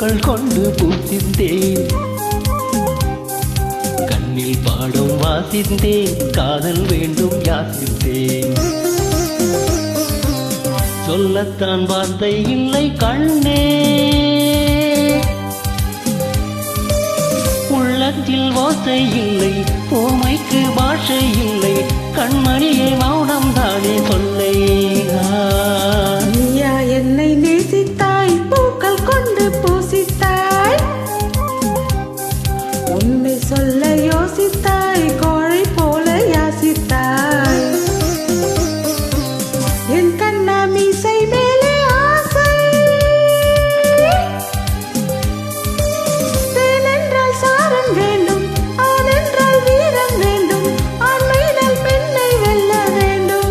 பூக்கள் கொண்டு பூசித்தேன். கண்ணில் பாடம் வாசித்தேன், காதல் வேண்டும் யாசித்தேன். சொல்லத்தான் வார்த்தை இல்லை கண்ணே, உள்ளத்தில் ஓசை இல்லை, ஓமைக்கு பாஷை இல்லை, கண்மணியே மௌனம் தானே சொல்லை. நீயா என்னை நேசித்தாய், பூக்கள் கொண்டு பூசித்தாய், உண்மை சொல்ல யோசித்தாய், கோழை போல யாசித்தாய். என் கண்ணா மீசை மேலே ஆசை, தேன் என்றால் சாரம் வேண்டும், ஆண் என்றால் வீரம் வேண்டும், ஆண்மையினால் பெண்ணை வெல்ல வேண்டும்.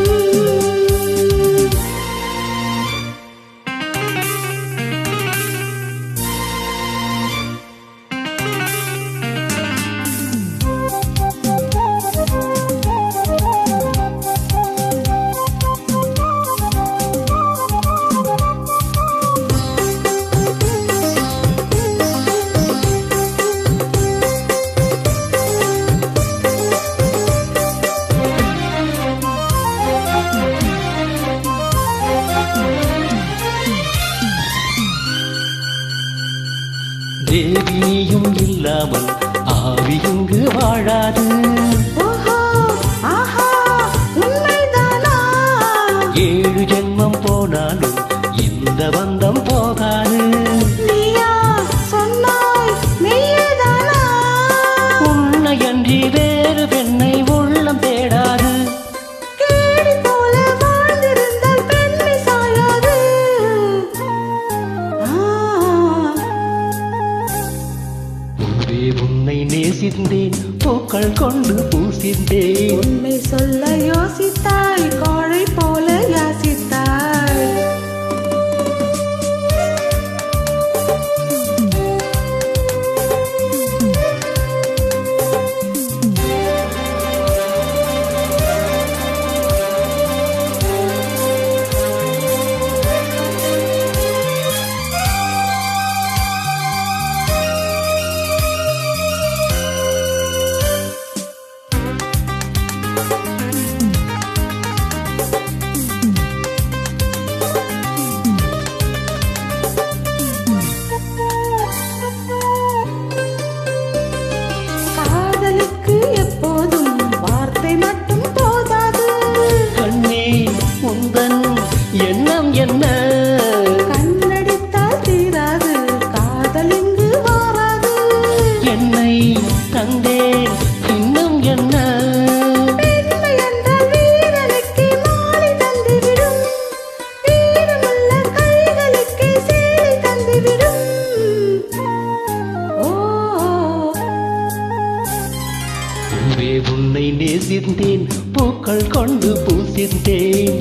தேவியும் இல்லாமல் ஆவி இங்கு வாழாது. ஓஹோ ஆஹா உண்மைதானா? 7 ஜென்மம் போனாலும் இந்த பந்தம் போகாது. நீயா சொன்னாய் மெய்யேதானா? உன்னையன்றி வேறு பெண்ணை உள்ளம் தேடாது. கேடி போல வாழ்ந்திருந்தால் பெண்மை சாயாது. பூவே உன்னை நேசித்தேன், பூக்கள் கொண்டு பூசித்தேன். உண்மை சொல்ல யோசித்தாய், கோழை போல யாசித்தாய். காதலுக்கு எப்போதும் வார்த்தை மட்டும் போதாது. கண்ணே உந்தன் எண்ணம் என்ன? கண்ணடித்தால் தீராது, காதல் இங்கு மாறாது. என்னை தந்தேன் இன்னும் என்ன? பெண்மை என்றால் வீரனுக்கு மாலை தந்துவிடும், வீரமுள்ள கைகளுக்கு சேலை தந்துவிடும். ஓ பூவே உன்னை நேசித்தேன், பூக்கள் கொண்டு பூசித்தேன்.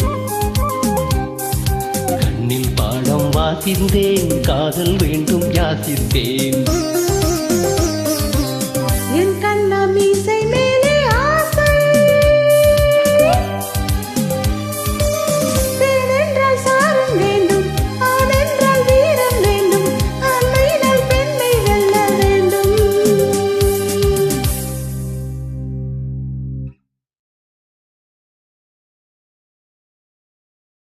கண்ணில் பாடம் வாசித்தேன், காதல் வேண்டும் யாசித்தேன்.